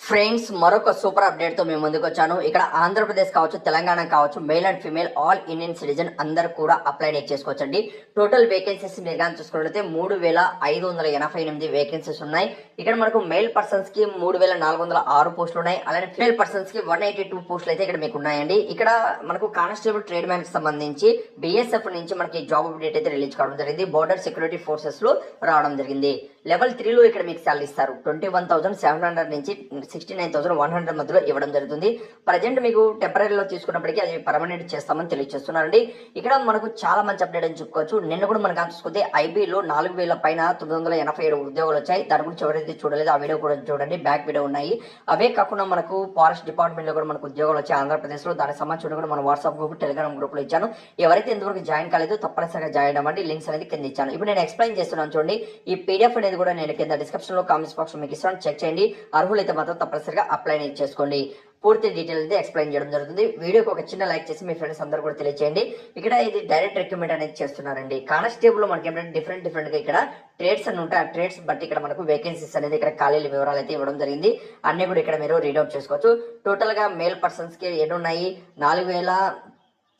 Friends, మరొక super update తో మేము ముందుకు వచ్చాను. ఇక్కడ ఆంధ్రప్రదేశ్ కావచ్చు, తెలంగాణ కావచ్చు, male and female all Indian citizen అందరూ కూడా అప్లై చేసుకోవచ్చండి. టోటల్ వేకెన్సీస్ మీరు కానీ చూసుకున్నట్లయితే 3588 వేకెన్సీస్ ఉన్నాయి. ఇక్కడ మనకు మేల్ పర్సన్స్ కి 3406 పోస్టులు ఉన్నాయి. అలానే ఫీమేల్ పర్సన్స్ కి 182 పోస్టులు అయితే ఇక్కడ మీకు ఉన్నాయండి. ఇక్కడ మనకు కానిస్టేబుల్ ట్రేడ్ మ్యాన్ కి సంబంధించి BSF నుంచి మనకి జాబ్ అప్డేట్ అయితే రిలీజ్ కావడం జరిగింది. బోర్డర్ సెక్యూరిటీ ఫోర్సెస్ లో రావడం జరిగింది. లెవెల్ 3 లో ఇక్కడ మీకు శాలరీ ఇస్తారు. 21,700 నుంచి 69,100 మధ్యలో ఇవ్వడం జరుగుతుంది. ప్రజెంట్ మీకు టెంపరీలో తీసుకున్నప్పటికీ అది పర్మనెంట్ చేస్తామని తెలియజేస్తున్నారండి. ఇక్కడ మనకు చాలా మంచి అప్డేట్ అని చెప్పుకోవచ్చు. నిన్న కూడా మనకు చూసుకుంటే IBలో 4,000 పైన 987 ఉద్యోగాలు వచ్చాయి. దాని గురించి ఎవరైతే చూడలేదు ఆ వీడియో కూడా చూడండి, బ్యాక్ వీడియో ఉన్నాయి. అవే కాకుండా మనకు ఫారెస్ట్ డిపార్ట్మెంట్ లో కూడా మనకు ఉద్యోగాలు వచ్చాయి ఆంధ్రప్రదేశ్ లో. దానికి సంబంధించి కూడా మన వాట్సాప్ గ్రూప్, టెలిగ్రామ్ గ్రూప్ లో ఇచ్చాను. ఎవరైతే ఇంతవరకు జాయిన్ కాలేదు తప్పనిసరిగా జాయిన్ అవ్వండి. లింక్స్ అనేది కింద ఇచ్చాను. ఇప్పుడు నేను ఎక్స్ప్లెయిన్ చేస్తున్నాను చూడండి. ఈ PDF అనేది కూడా నేను కింద డిస్క్రిప్షన్ లో కామెంట్స్ బాక్స్ లో మీకు ఇస్తాను, చెక్ చేయండి. అర్హులైతే మాత్రం తప్పనిసరిగా అప్లై చేసుకోండి. పూర్తి డీటెయిల్ అయితే ఎక్స్ప్లెయిన్ చేయడం జరుగుతుంది. వీడియోకి ఒక చిన్న లైక్ చేసి మీ ఫ్రెండ్స్ అందరూ కూడా తెలియజేయండి. ఇక్కడ ఇది డైరెక్ట్ రిక్రూట్మెంట్ అనేది చేస్తున్నారండి. కానిస్టేబుల్ లో మనకి ఏంటంటే డిఫరెంట్ గా ఇక్కడ ట్రేడ్స్ అని ఉంటాయి. ఆ ట్రేడ్స్ బట్టి ఇక్కడ మనకు వేకెన్సీస్ అనేది ఇక్కడ ఖాళీల వివరాలు అయితే ఇవ్వడం జరిగింది. అన్ని కూడా ఇక్కడ మీరు రీడౌట్ చేసుకోవచ్చు. టోటల్ గా మేల్ పర్సన్స్ కి ఎన్ని ఉన్నాయి? 4,000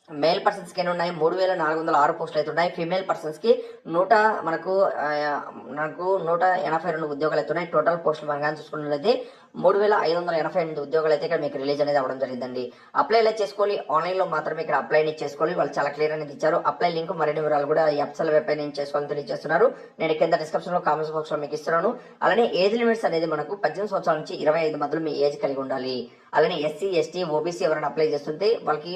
మేల్ పర్సన్స్ కి ఉన్నాయి. 3,406 పోస్టులు అయితే ఉన్నాయి. ఫీమేల్ పర్సన్స్ కి 182 ఉద్యోగాలు అయితే ఉన్నాయి. టోటల్ పోస్టులు మనం చూసుకున్నట్లయితే 3,588 ఉద్యోగాలు అయితే ఇక్కడ మీకు రిలీజ్ అనేది అవ్వడం జరిగిందండి. అప్లై ఎలా చేసుకోవాలి? ఆన్లైన్ లో మాత్రమే ఇక్కడ అప్లై చేసుకోవాలి. వాళ్ళు చాలా క్లియర్ అనేది ఇచ్చారు. అప్లై లింక్ మరిన్ని వివరాలు కూడా ఎప్సల్ వెబ్ నుంచి చేసుకోవాలని తెలియజేస్తున్నారు. నేను కింద డిస్క్రిప్షన్ లో కామెంట్స్ బాక్స్ లో మీకు ఇస్తున్నాను. అలానే ఏజ్ లిమిట్స్ అనేది మనకు 18 సంవత్సరాల నుంచి 25 మధ్యలో మీ ఏజ్ కలిగి ఉండాలి. అలానే SC, ST, OBC ఎవరైనా అప్లై చేస్తుంటే వాళ్ళకి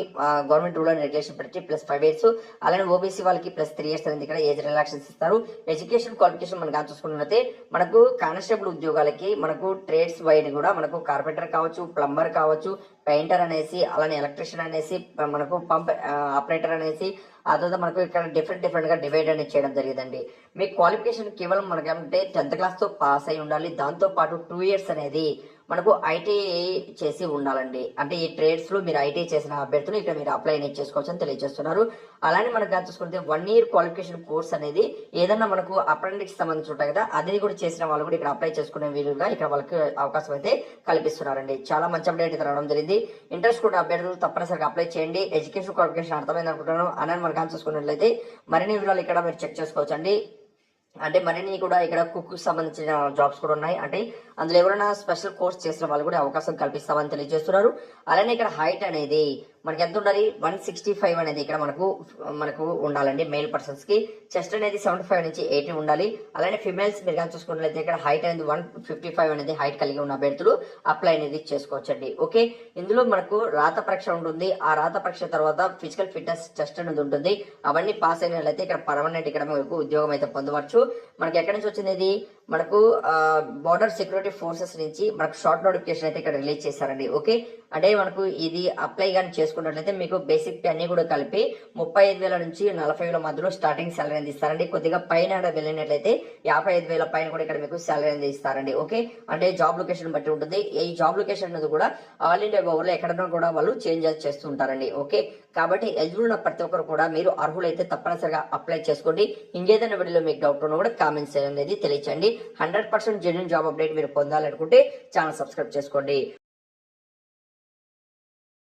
గవర్నమెంట్ రూల్ అండ్ రెగ్యులేషన్ పెట్టి +5 years, అలానే OBC వాళ్ళకి +3 years అనేది ఇక్కడ ఏజ్ రిలాక్సేషన్ ఇస్తారు. ఎడ్యుకేషన్ క్వాలిఫికేషన్ మనం చూసుకున్నట్లయితే మనకు కానిస్టేబుల్ ఉద్యోగాలకి మనకు ట్రేడ్స్ వైడ్ కూడా మనకు కార్పెంటర్ కావచ్చు, ప్లంబర్ కావచ్చు, పెయింటర్ అనేసి, అలానే ఎలక్ట్రీషియన్ అనేసి, మనకు పంప్ ఆపరేటర్ అనేసి, ఆ తర్వాత మనకు ఇక్కడ డిఫరెంట్ గా డివైడ్ అనేది చేయడం జరిగిందండి. మీ క్వాలిఫికేషన్ కేవలం మనకంటే 10th క్లాస్ తో పాస్ అయి ఉండాలి. దాంతో పాటు 2 years అనేది మనకు ITI చేసి ఉండాలండి. అంటే ఈ ట్రేడ్స్ లో మీరు ITI చేసిన అభ్యర్థులు ఇక్కడ మీరు అప్లై చేసుకోవచ్చు అని తెలియజేస్తున్నారు. అలానే మనకు చూసుకుంటే 1 year క్వాలిఫికేషన్ కోర్స్ అనేది ఏదన్నా మనకు అప్రెంటిస్ సంబంధించి ఉంటాయి కదా, అది కూడా చేసిన వాళ్ళు కూడా ఇక్కడ అప్లై చేసుకునే వీలుగా ఇక్కడ వాళ్ళకి అవకాశం అయితే కల్పిస్తున్నారండి. చాలా మంచి అప్డేట్ అయితే రావడం జరిగింది. ఇంట్రెస్ట్ కూడా అభ్యర్థులు తప్పనిసరిగా అప్లై చేయండి. ఎడ్యుకేషన్ క్వాలిఫికేషన్ అర్థమైంది అనుకుంటున్నాను. అలానే మనకు చూసుకున్నట్లయితే మరిన్ని వివరాలు ఇక్కడ మీరు చెక్ చేసుకోవచ్చండి. అంటే మరిన్ని కూడా ఇక్కడ కుక్ సంబంధించిన జాబ్స్ కూడా ఉన్నాయి. అంటే అందులో ఎవరైనా స్పెషల్ కోర్స్ చేసిన వాళ్ళు కూడా అవకాశం కల్పిస్తామని తెలియజేస్తున్నారు. అలానే ఇక్కడ హైట్ అనేది మనకి ఎంత ఉండాలి? 165 అనేది ఇక్కడ మనకు ఉండాలండి. మేల్ పర్సన్స్ కి చెస్ట్ అనేది 75 నుంచి 80 ఉండాలి. అలానే ఫిమేల్స్ మీరు కానీ చూసుకున్నట్లయితే ఇక్కడ హైట్ అనేది 155 అనేది హైట్ కలిగి ఉన్న అభ్యర్థులు అప్లై అనేది చేసుకోవచ్చండి. ఓకే, ఇందులో మనకు రాత పరీక్ష ఉంటుంది. ఆ రాత పరీక్ష తర్వాత ఫిజికల్ ఫిట్నెస్ టెస్ట్ అనేది ఉంటుంది. అవన్నీ పాస్ అయినట్లయితే ఇక్కడ పర్మనెంట్ ఇక్కడ మనకు ఉద్యోగం అయితే పొందవచ్చు. మనకి ఎక్కడి నుంచి వచ్చింది? ఇది మనకు బోర్డర్ సెక్యూరిటీ ఫోర్సెస్ నుంచి మనకు షార్ట్ నోటిఫికేషన్ అయితే ఇక్కడ రిలీజ్ చేశారండి. ఓకే, అంటే మనకు ఇది అప్లై కానీ చేసుకున్నట్లయితే మీకు బేసిక్ పే అన్ని కూడా కలిపి 35,000 నుంచి 40,000 మధ్యలో స్టార్టింగ్ శాలరీ అనేది ఇస్తారండి. కొద్దిగా పైన వెళ్ళినట్లయితే 55,000 పైన కూడా ఇక్కడ మీకు శాలరీ అనేది ఇస్తారండి. ఓకే, అంటే జాబ్ లొకేషన్ బట్టి ఉంటుంది. ఈ జాబ్ లొకేషన్ అనేది కూడా ఆల్ ఇండియా ఓవర్లో ఎక్కడన్నా కూడా వాళ్ళు చేంజ్ చేస్తూ ఉంటారండి. ఓకే, కాబట్టి ఎలిజిబుల్ ఉన్న ప్రతి ఒక్కరు కూడా మీరు అర్హులైతే తప్పనిసరిగా అప్లై చేసుకోండి. ఇంకేదైనా వీడియోలో మీకు డౌట్ ఉన్నా కూడా కామెంట్స్ అనేది తెలియచేయండి. 100% జెన్యూన్ జాబ్ అప్డేట్ మీరు పొందాలనుకుంటే ఛానల్ సబ్స్క్రైబ్ చేసుకోండి.